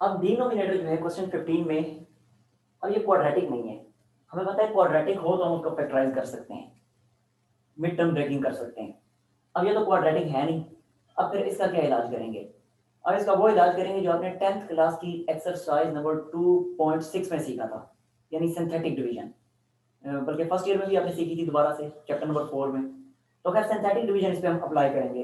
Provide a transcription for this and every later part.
अब डिनोमिनेटर जो है क्वेश्चन 15 में, अब ये क्वाड्रेटिक नहीं है, हमें पता है क्वाड्रेटिक हो तो हम उसको फैक्टराइज कर सकते हैं, मिड टर्म ब्रेकिंग कर सकते हैं। अब ये तो क्वाड्रेटिक है नहीं, अब फिर इसका क्या इलाज करेंगे? अब इसका वो इलाज करेंगे जो आपने 10th क्लास की एक्सरसाइज नंबर 2.6 में सीखा था, यानी सिंथेटिक डिवीजन। बल्कि फर्स्ट ईयर में भी आपने सीखी थी दोबारा से, चैप्टर नंबर 4 में। तो खैर सिंथेटिक डिवीजन इस पे हम अप्लाई करेंगे।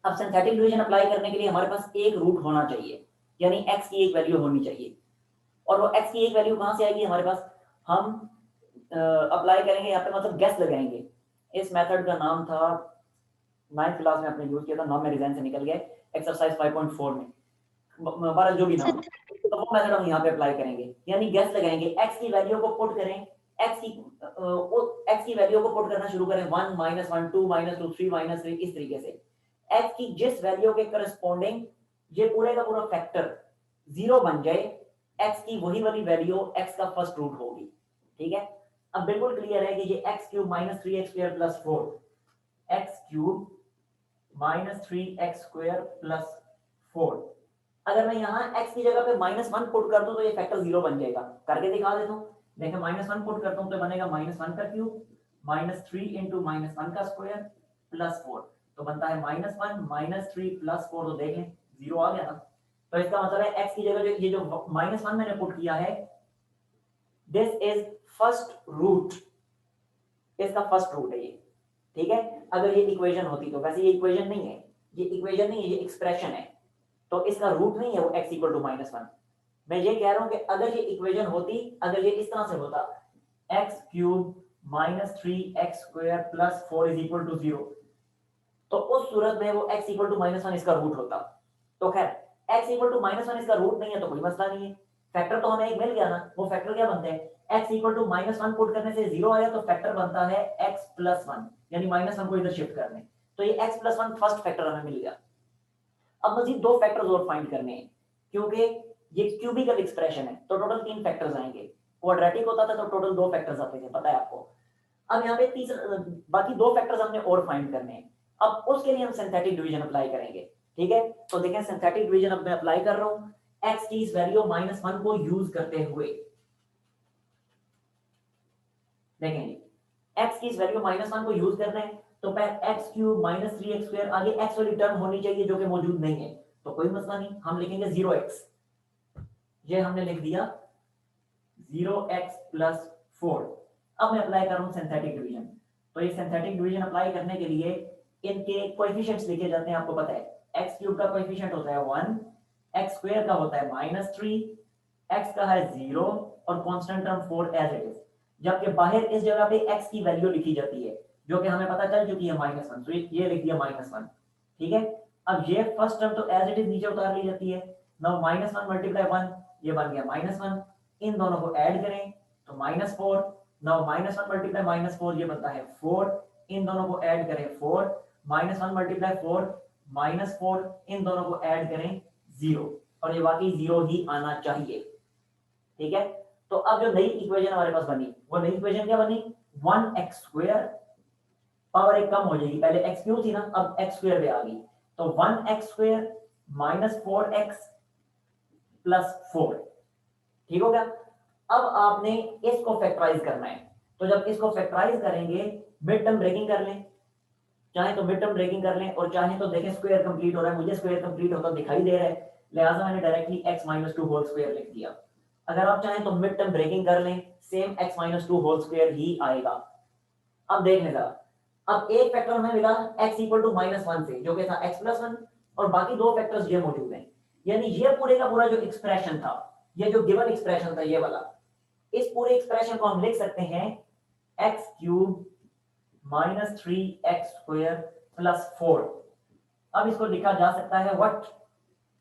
अब सिंथेटिक डिवीजन अप्लाई करने के लिए हमारे पास एक रूट होना चाहिए, यानी x की एक वैल्यू होनी चाहिए। और वो x की एक वैल्यू कहाँ से आएगी हमारे पास? हम अप्लाई करेंगे यहाँ पे, मतलब गेस लगाएंगे। इस मेथड का नाम था, 9th क्लास में आपने यूज किया था, नाम मेरे ज़हन से निकल गया, एक्सरसाइज 5.4 में, हमारा जो भी नाम, तो वो मेथड हम यहाँ पे अप्लाई करेंगे, यानी गेस लगाएंगे, x की वैल्यू को पुट करें, x की वैल्यू को पुट करना शुरू करें, 1 -1 2 -2 3 -3, इस तरीके से x की जिस वैल्यू के करस्पॉन्डिंग ये पूरे का पूरा फैक्टर 0 बन जाए, x की वही वाली वैल्यू x का फर्स्ट रूट होगी। ठीक है, अब बिल्कुल क्लियर है कि ये x³ - 3x² + 4, x³ - 3x² + 4, अगर मैं यहाँ x की जगह पे -1 पुट कर दूं तो ये फैक्टर 0 बन जाएगा। करके दिखा देता हूँ, देखिए -1 पुट करता हूँ तो बनेगा -1³ -3 × -1 का स्क्वायर + 4, तो बनता है -1 - 3 + 4, तो देख लें 0 आ गया ना। तो इसका मतलब है x की जगह जो ये जो -1 मैंने पुट किया है, दिस इज फर्स्ट रूट, इसका फर्स्ट रूट है ये। ठीक है, अगर ये इक्वेशन होती तो, वैसे ये इक्वेशन नहीं है, ये इक्वेशन नहीं है, ये एक्सप्रेशन है, तो इसका रूट नहीं है वो x = -1। मैं ये कह रहा हूं कि अगर ये इक्वेशन होती, अगर ये इस तरह से होता, x³ - 3x² + 4 = 0, तो उस सूरत में वो x = -1 इसका रूट होता। तो खैर x = -1 इसका रूट नहीं है तो कोई मसला नहीं है, फैक्टर तो हमें एक मिल गया ना। वो फैक्टर क्या बनते हैं? x = -1 पुट करने से 0 आया तो फैक्टर बनता है x + 1, यानी -1 को इधर शिफ्ट करने, तो ये x + 1 फर्स्ट फैक्टर हमें मिल गया। अब मजीद दो फैक्टर्स और फाइंड करने हैं, क्योंकि ये क्यूबिकल एक्सप्रेशन है तो टोटल 3 फैक्टर्स आएंगे। क्वाड्रेटिक होता था तो टोटल 2 फैक्टर्स आते थे, पता है आपको। अब यहाँ पे तीसरा, बाकी 2 फैक्टर्स हमने और फाइंड करने हैं। अब उसके लिए हम सिंथेटिक डिवीजन अप्लाई करेंगे। ठीक है, तो देखें सिंथेटिक डिवीजन अब मैं अप्लाई कर रहा हूँ, x की इस वैल्यू -1 को यूज करते हुए। देखें x की इस वैल्यू -1 को यूज करना है, तो पहले x³ - 3x², आगे x वाली टर्म होनी चाहिए जो कि मौजूद नहीं है, तो कोई मसला नहीं, हम लिखेंगे 0x, ये हमने लिख दिया 0x + 4। अब मैं अप्लाई कर रहा हूँ सिंथेटिक डिवीजन, तो ये सिंथेटिक डिवीजन अप्लाई करने के लिए इनके कोएफिशिएंट्स लिखे जाते हैं, आपको पता है x³ का कोएफिशिएंट होता है 1, x² का होता है -3, x का है 0 और constant term 4 as it is. जबकि बाहर इस जगह पे x की वैल्यू लिखी जाती है जो कि हमें पता चल चुकी है -1, तो ये लिख दिया -1। ठीक है, अब ये फर्स्ट टर्म तो एज इट इज नीचे उतार ली जाती है। नाउ -1 × 1 ये बन गया -1, इन दोनों को ऐड करें तो -4। नाउ -1 × -4 ये बनता है 4, इन दोनों को ऐड करें 4, -1 × 4 -4, इन दोनों को ऐड करें 0, और ये वाकई 0 ही आना चाहिए। ठीक है, तो अब जो नई इक्वेशन हमारे पास बनी, वो नई इक्वेशन क्या बनी? 1x², पावर एक कम हो जाएगी, पहले x³ थी ना, अब x² पे आ गई, तो 1x² - 4x + 4। ठीक हो गया। अब आपने इसको फैक्टराइज करना है, तो जब इसको फैक्टराइज करेंगे, मिड टर्म ब्रेकिंग कर लें, चाहे तो मिड टर्म ब्रेकिंग कर लें, और चाहे तो देखें स्क्वायर कंप्लीट हो रहा है, मुझे स्क्वायर कंप्लीट होता दिखाई दे रहा है, लिहाजा मैंने डायरेक्टली x - 2 होल स्क्वायर लिख दिया। अगर आप चाहें तो मिड टर्म ब्रेकिंग कर लें, सेम x - 2 होल स्क्वायर ही आएगा। अब देख लें जरा, अब एक फैक्टर हमें मिला x = -1 से, जो कि था x + 1, और बाकी दो फैक्टर्स ये मौजूद हैं, यानी ये पूरे का पूरा जो एक्सप्रेशन था, ये जो गिवन एक्सप्रेशन था ये वाला, इस पूरे एक्सप्रेशन को हम लिख सकते हैं x³ - 3x² + 4। अब इसको लिखा जा सकता है व्हाट,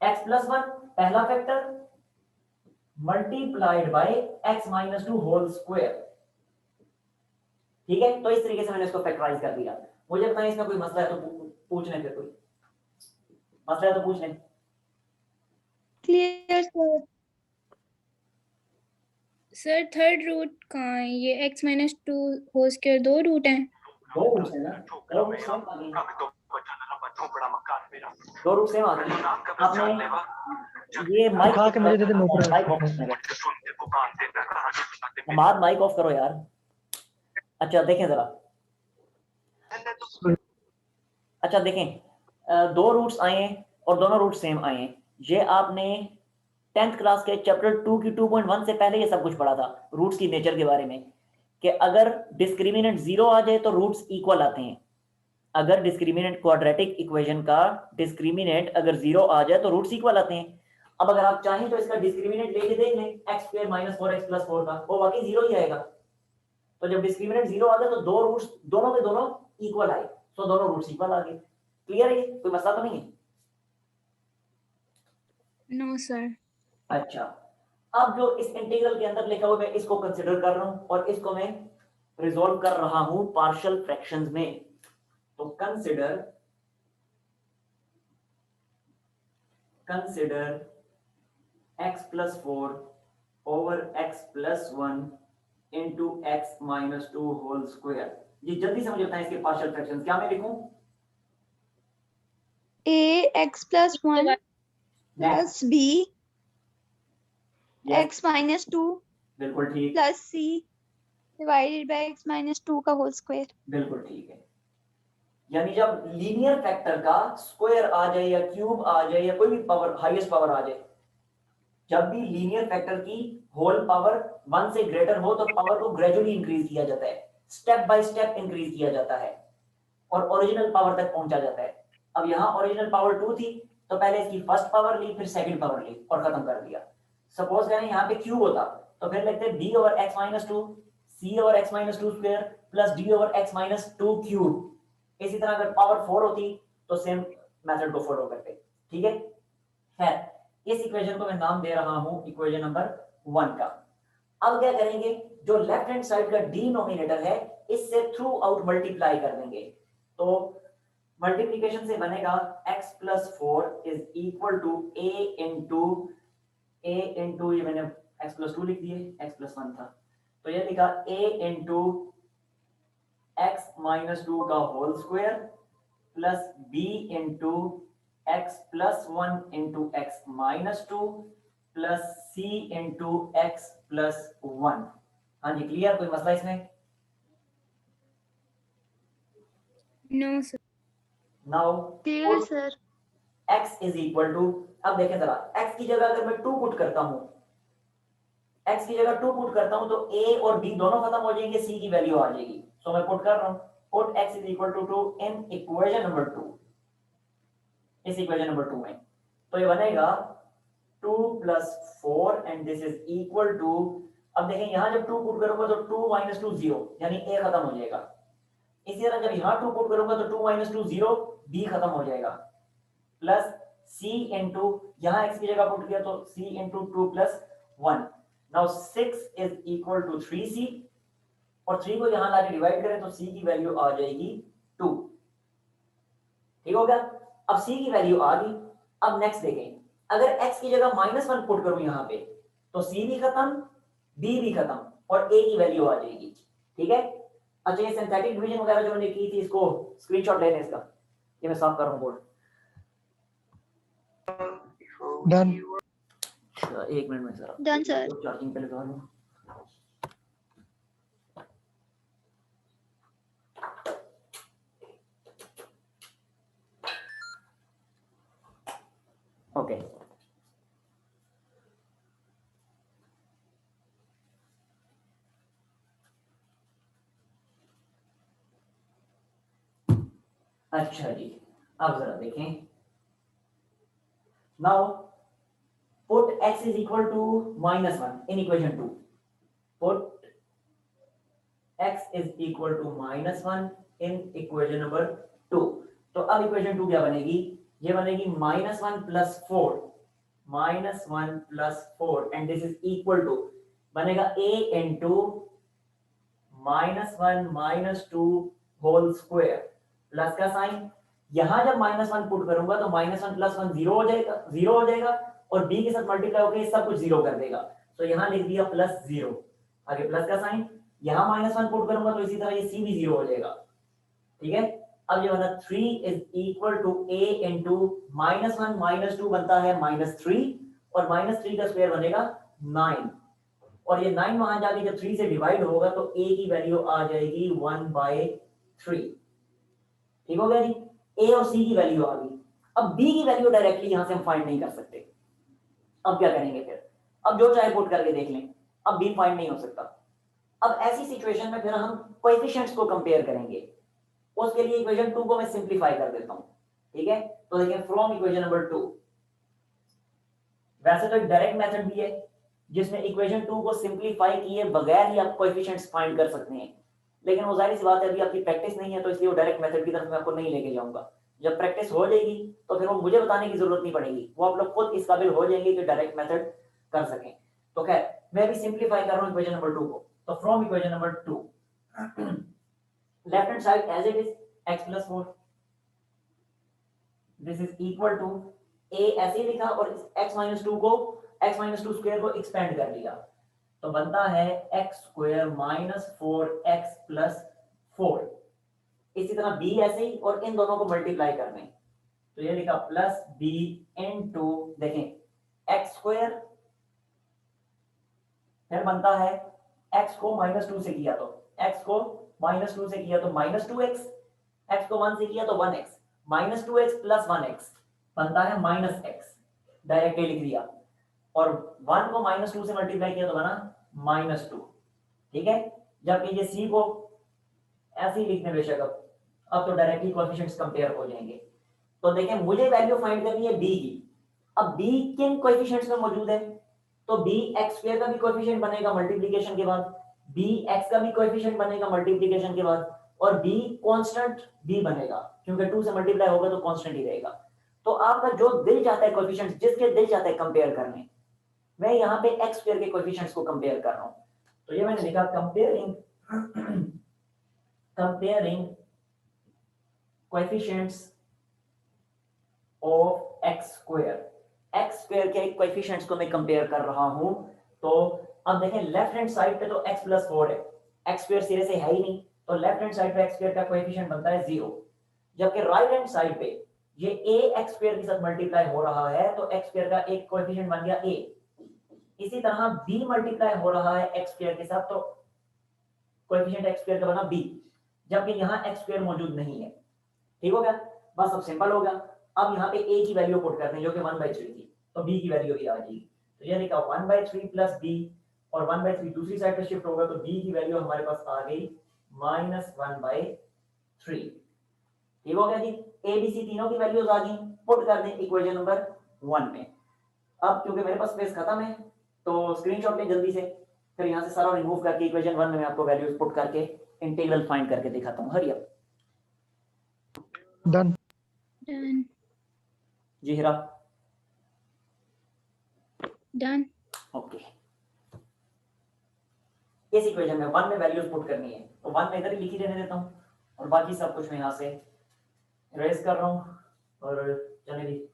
x + 1 पहला factor multiplied by x - 2 whole square. ठीक है, तो इस तरीके से मैंने इसको फैक्टराइज कर दिया। मुझे बताएं इसमें कोई मसला है तो पूछ लें, फिर कोई मसला है तो पूछ लें। Clear sir. Sir third root कहाँ है? ये x - 2 होल स्क्वायर दो रूट हैं। दो रूट है ना, दो रूट सेम आ गए, दो रूट सेम आ गए। आपने ये माइक दिखा के मुझे दे दे, मैं ऊपर माइक ऑफ करने का। नमाज माइक ऑफ करो यार। अच्छा देखें जरा, अच्छा देखें, दो रूट्स आए हैं और दोनों रूट सेम आए हैं। ये आपने 10th क्लास के चैप्टर 2 की 2.1 से पहले ये सब कुछ पढ़ा था, रूट्स की नेचर के बारे में, कि अगर डिस्क्रिमिनेंट 0 आ जाए तो रूट्स इक्वल आते हैं। अगर डिस्क्रिमिनेंट क्वाड्रेटिक इक्वेशन का डिस्क्रिमिनेंट अगर 0 आ जाए तो रूट्स इक्वल आते हैं। अब अगर आप चाहें तो इसका डिस्क्रिमिनेंट लेके देख लें, x² - 4x + 4 का, वो वाकई 0 ही आएगा। तो जब डिस्क्रिमिनेंट 0 आ गया तो दो रूट्स दोनों के दोनों इक्वल आए, तो दोनों रूट्स इक्वल आ गए। क्लियर है? कोई मसला तो नहीं है? No sir. अच्छा, अब जो इस इंटीग्रल के अंदर लिखा हुआ, मैं इसको कंसीडर कर रहा हूं और इसको मैं रिजॉल्व कर रहा हूं पार्शियल फ्रैक्शंस में। तो consider x + 4 over x + 1 into x - 2 whole square. ये जल्दी से मुझे बताएं इसके पार्शियल फ्रैक्शंस क्या मैं लिखूं? x + 1 next + b yes, x - 2 बिल्कुल ठीक, + c divided by x - 2 का होल स्क्वायर। बिल्कुल ठीक है। यानी जब लीनियर फैक्टर का स्क्वायर आ जाए या क्यूब आ जाए या कोई भी पावर, हाईएस्ट पावर आ जाए, जब भी लीनियर फैक्टर की होल पावर 1 से ग्रेटर हो तो पावर को ग्रेजुअली इंक्रीज किया जाता है, स्टेप बाय स्टेप इंक्रीज किया जाता है और ओरिजिनल पावर तक पहुंचा जाता है। अब यहाँ ओरिजिनल पावर 2 थी तो पहले इसकी फर्स्ट पावर ली, फिर सेकंड पावर ली और खत्म कर दिया। सपोज करें यहाँ पे क्यूब होता तो फिर लिखते b/x - 2 c/x - 2 square plus d/x - 2 cube. इसी तरह अगर पावर 4 होती तो सेम मेथड को फॉलो करते। ठीक है, खैर इस इक्वेशन को मैं नाम दे रहा हूं इक्वेशन नंबर 1 का। अब क्या करेंगे, जो लेफ्ट हैंड साइड का डिनोमिनेटर है इससे थ्रू आउट मल्टीप्लाई कर देंगे। तो मल्टीप्लिकेशन से बनेगा x + 4 = a इंटू ये मैंने x + 2 लिख दिए, x + 1 था तो ये लिखा a इंटू x - 2 का whole square plus b into x + 1 into x - 2 plus c into x + 1। हाँ जी, क्लियर? कोई मसला इसमें? No sir. Now clear sir. x = अब देखें जरा, x की जगह अगर मैं 2 पुट करता हूं, x की जगह 2 पुट करता हूं तो a और b दोनों खत्म हो जाएंगे, c की वैल्यू आ जाएगी। सो मैं पुट कर रहा हूं, put x = 2 in equation number 2, इस इक्वेशन नंबर 2 में। तो ये बनेगा 2 + 4 and this is equal to, अब देखें यहां जब 2 पुट करूंगा तो 2 - 2 0, यानी a खत्म हो जाएगा। इसी तरह जब यहां 2 पुट करूंगा तो 2 - 2 0, b खत्म हो जाएगा, प्लस c इंटू यहां x की जगह पुट किया तो c इंटू 2 + 1। नाउ 6 = 3c और 3 को यहां लाके डिवाइड करें तो c की वैल्यू आ जाएगी 2। ठीक हो गया? अब c की वैल्यू आ गई। अब नेक्स्ट देखें, अगर x की जगह -1 पुट करूं यहां पे तो c भी खत्म, b भी खत्म और a की वैल्यू आ जाएगी। ठीक है? अच्छा, ये सिंथेटिक डिवीजन वगैरह जो मैंने की थी इसको स्क्रीनशॉट ले लें इसका, ये मैं साफ कर रहा हूं बोर्ड। डन। अच्छा, एक मिनट में जरा डन सर। चार्जिंग पे लगा लूं। ओके, अच्छा जी, अब जरा देखें, now put x is equal to -1 in equation 2, put x is equal to -1 in equation number 2। तो अब इक्वेशन 2 क्या बनेगी? ये बनेगी -1 + 4, -1 + 4 and this is equal to बनेगा a into -1 - 2 whole square plus का साइन। यहां जब -1 पुट करूंगा तो -1 + 1 0 हो जाएगा, 0 हो जाएगा और b के साथ मल्टीप्लाई होकर सब कुछ 0 कर देगा। तो यहां लिख दिया +0, आगे प्लस का साइन। यहां -1 पुट करूंगा तो इसी तरह ये c भी 0 हो जाएगा। ठीक है? अब ये बना 3 = a इंटू -1 - 2 बनता है -3 और -3 का स्क्वायर बनेगा 9, और ये 9 वहां जाके जब 3 से डिवाइड होगा तो a की वैल्यू आ जाएगी 1/3। ठीक हो गया जी, a और c की वैल्यू आ गई। अब b की वैल्यू डायरेक्टली यहां से हम फाइंड नहीं कर सकते। अब क्या करेंगे फिर, अब जो चाहे पुट करके देख लें, अब b फाइंड नहीं हो सकता। अब ऐसी सिचुएशन में फिर हम कोएफिशिएंट्स को कंपेयर करेंगे। उसके लिए इक्वेशन 2 को मैं सिंपलीफाई कर देता हूं। ठीक है, तो देखिए फ्रॉम इक्वेशन नंबर 2, वैसे तो एक डायरेक्ट मेथड भी है जिसमें इक्वेशन 2 को सिंपलीफाई किए बगैर ही आप कोएफिशिएंट्स फाइंड कर सकते हैं, लेकिन वो जाहिर सी बात है अभी आपकी प्रैक्टिस नहीं है, तो इसलिए वो डायरेक्ट मेथड की तरफ मैं आपको नहीं लेके जाऊंगा। जब प्रैक्टिस हो जाएगी तो फिर वो मुझे बताने की जरूरत नहीं पड़ेगी, वो आप लोग खुद इस काबिल हो जाएंगे कि डायरेक्ट मेथड कर सकें। तो खैर मैं भी सिंपलीफाई कर रहा हूं इक्वेशन नंबर 2 को। तो from equation number 2, left hand side as it is x + 4, this is equal to a ऐसे ही लिखा और x - 2 को x - 2 स्क्वायर को एक्सपेंड कर दिया, तो बनता है x² - 4x + 4। इसी तरह b ऐसे ही, और इन दोनों को मल्टीप्लाई कर दें, तो ये लिखा प्लस b इनटू, देखें x², फिर बनता है x को -2 से किया तो x को -2 से किया तो -2x, x को 1 से किया तो 1x, -2x + 1x बनता है -x, डायरेक्टली लिख दिया, और 1 को -2 से मल्टीप्लाई किया तो बना -2। ठीक है, जबकि ये c को ऐसे ही लिखने बेशक अब तो डायरेक्टली कोएफिशिएंट्स कंपेयर हो जाएंगे। तो देखें मुझे वैल्यू फाइंड करनी है b की। अब b किन कोएफिशिएंट्स में मौजूद है, तो b(x² का भी कोएफिशिएंट बनेगा मल्टीप्लिकेशन के बाद, bx का भी कोएफिशिएंट बनेगा मल्टीप्लिकेशन के बाद, और b कांस्टेंट b बनेगा, क्योंकि 2 से मल्टीप्लाई होगा तो कांस्टेंट ही रहेगा। तो आपका जो दिल चाहता है कोएफिशिएंट्स, जिसके दिल चाहता है कंपेयर करने, मैं यहाँ पे x² के कोएफिशिएंट्स को कंपेयर कर रहा हूँ। तो ये मैंने लिखा कंपेयरिंग कोएफिशिएंट्स ऑफ x² के कोएफिशिएंट्स को मैं कंपेयर कर रहा हूं। तो अब देखें लेफ्ट हैंड साइड पे तो x + 4 है, x² सिरे से है ही नहीं, तो लेफ्ट हैंड साइड पे x² का कोएफिशिएंट बनता है 0, जबकि राइट हैंड साइड पे ये a x² के साथ मल्टीप्लाई हो रहा है, तो x² का एक कोएफिशिएंट बन गया a। इसी तरह b मल्टीप्लाई हो रहा है x² के साथ, तो कोएफिशिएंट x² का बना b, जबकि यहाँ x² मौजूद नहीं है। ठीक हो गया, बस अब सिंपल हो गया। अब यहाँ पे a की वैल्यू पुट करते हैं जो कि 1/3 थी, तो b की वैल्यू भी आ जाएगी। तो ये लिखा 1/3 + b, और 1/3 दूसरी साइड पे शिफ्ट होगा, तो b की वैल्यू हमारे पास आ गई -1/3। ठीक हो गया जी, a b c तीनों की वैल्यूज आ गई, पुट कर दें इक्वेशन नंबर 1 में। अब क्योंकि मेरे पास स्पेस खत्म है तो स्क्रीनशॉट लें जल्दी से, फिर यहाँ से सारा रिमूव करके इक्वेशन 1 में मैं आपको वैल्यूज पुट करके इंटीग्रल फाइंड करके दिखाता हूँ। Hurry up done. Done. जी हिरा, Done. ओके। इस इक्वेशन में 1 में वैल्यूज पुट करनी है, तो 1 में इधर ही लिखी रहने देता हूँ, और बाकी सब कुछ मैं यहाँ से इरेज कर रहा हूँ। और चले जी,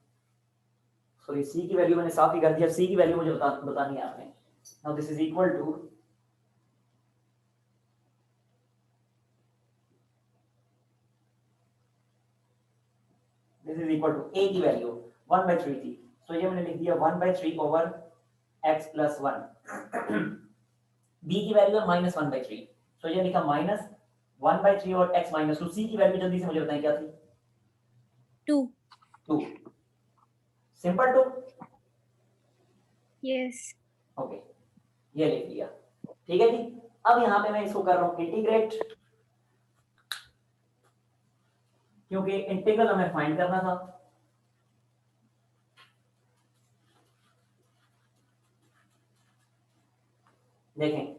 सॉरी c की वैल्यू मैंने साफ ही कर दिया, c की वैल्यू मुझे बतानी है आपने। Now this is equal to a की वैल्यू 1/3 थी, तो ये मैंने लिख दिया 1/3 ओवर x + 1। b की वैल्यू है -1/3, तो ये लिखा -1/3 और x - 2। c की वैल्यू जल्दी से मुझे बताएं क्या थी? 2. 2, सिंपल 2। Yes. ओके, ये लिख लिया। ठीक है जी, अब यहाँ पे मैं इसको कर रहा हूँ इंटीग्रेट, क्योंकि इंटीग्रल हमें फाइंड करना था। देखें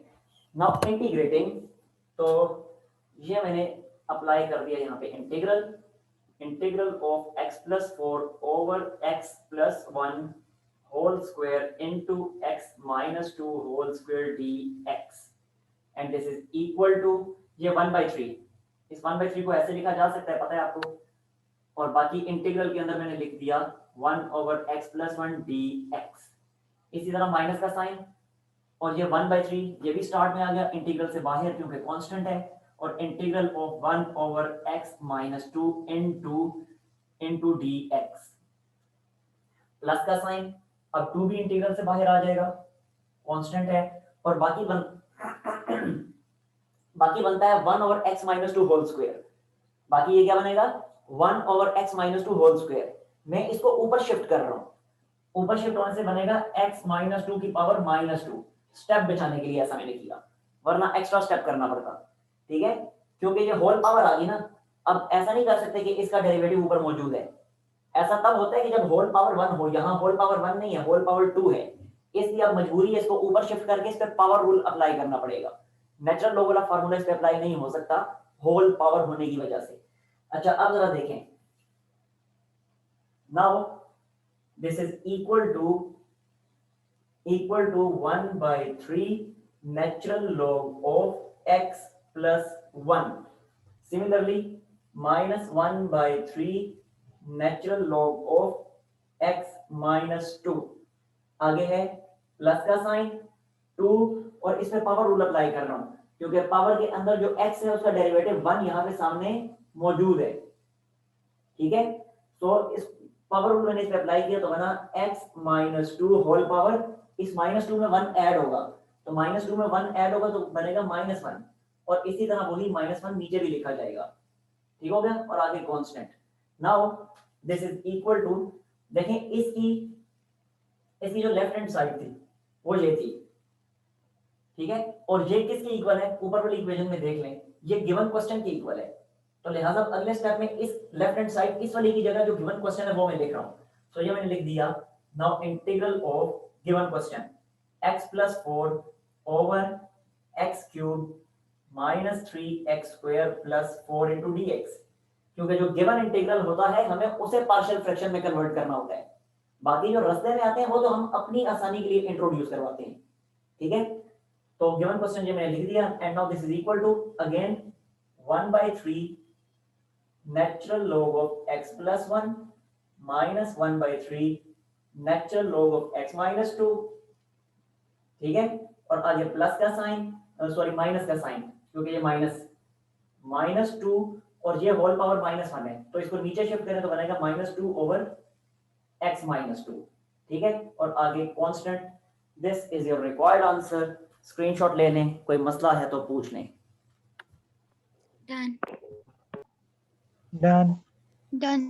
नाउ इंटीग्रेटिंग, तो ये मैंने अप्लाई कर दिया यहाँ पे integral of x + 4 over x + 1 whole square into x - 2 whole square dx, and this is equal to ये 1/3। इस 1/3 को ऐसे लिखा जा सकता है, पता है आपको, और बाकी इंटीग्रल के अंदर मैंने लिख दिया 1 ओवर x + 1 dx। इसी तरह माइनस का साइन, और ये 1/3 ये भी स्टार्ट में आ गया इंटीग्रल से बाहर क्योंकि कांस्टेंट है, और integral of 1 over x - 2 into dx, plus का साइन। अब 2 भी इंटीग्रल से बाहर आ जाएगा, कांस्टेंट है, और बाकी बनता है 1 over x minus 2 whole square. बाकी ये क्या बनेगा 1 over x minus 2 whole square. मैं इसको ऊपर शिफ्ट कर रहा हूँ, ऊपर शिफ्ट होने से बनेगा x माइनस 2 की पावर माइनस 2। स्टेप बचाने के लिए ऐसा मैंने किया, वरना एक्स्ट्रा स्टेप करना पड़ता। ठीक है, क्योंकि ये होल पावर आ गई ना, अब ऐसा नहीं कर सकते कि इसका डेरिवेटिव ऊपर मौजूद है। ऐसा तब होता है कि जब होल पावर 1 हो, यहाँ होल पावर 1 नहीं है, होल पावर 2 है, इसलिए अब मजबूरी है इसको ऊपर शिफ्ट करके इस पे पावर रूल अप्लाई करना पड़ेगा। नेचुरल लॉ वाला फार्मूला इस पे अप्लाई नहीं हो सकता होल पावर होने की वजह से। अच्छा अब जरा देखें, now this is equal to 1/3 natural log of x plus 1. Similarly, minus 1/3 natural log of x minus 2. आगे है प्लस का साइन 2, और इसमें पावर रूल अप्लाई कर रहा हूं क्योंकि पावर के अंदर जो x है उसका डेरिवेटिव 1 यहाँ पे सामने मौजूद है। ठीक है, तो इस पावर रूल मैंने इस पे अप्लाई किया तो बना x माइनस 2 होल पावर, इस माइनस 2 में 1 ऐड होगा, तो माइनस 2 में 1 ऐड होगा तो बनेगा -1, और इसी तरह वही -1 नीचे भी लिखा जाएगा। ठीक हो गया, और आगे constant. Now this is equal to, देखें इसकी जो लेफ्ट हैंड साइड थी वो ये थी। ठीक है, और ये किसकी इक्वल है, ऊपर वाली इक्वेशन में देख लें, ये गिवन क्वेश्चन की इक्वल है। तो लिहाजा अगले स्टेप में इस लेफ्ट हैंड साइड इस वाली की जगह जो गिवन क्वेश्चन है वो मैं लिख रहा हूं। तो ये मैंने लिख दिया, now integral of given question x plus 4 over x cube minus 3x square plus 4 into dx। क्योंकि जो गिवन इंटीग्रल होता है हमें उसे पार्शियल फ्रैक्शन में कन्वर्ट करना होता है, बाकी जो रास्ते में आते हैं वो तो हम अपनी आसानी के लिए इंट्रोड्यूस करवाते हैं। ठीक है, तो गिवन क्वेश्चन ये मैंने लिख दिया, and now this is equal to again 1/3 natural log of x plus 1 minus 1/3 natural log of x minus 2। ठीक है, और आगे प्लस का साइन, सॉरी माइनस का साइन, क्योंकि ये -2 और ये होल पावर -1 है, तो इसको नीचे शिफ्ट करें तो बनेगा -2 ओवर x minus 2। ठीक है, और आगे constant. This is your required answer, screenshot ले लें, कोई मसला है तो पूछ लें। Done. Done. Done.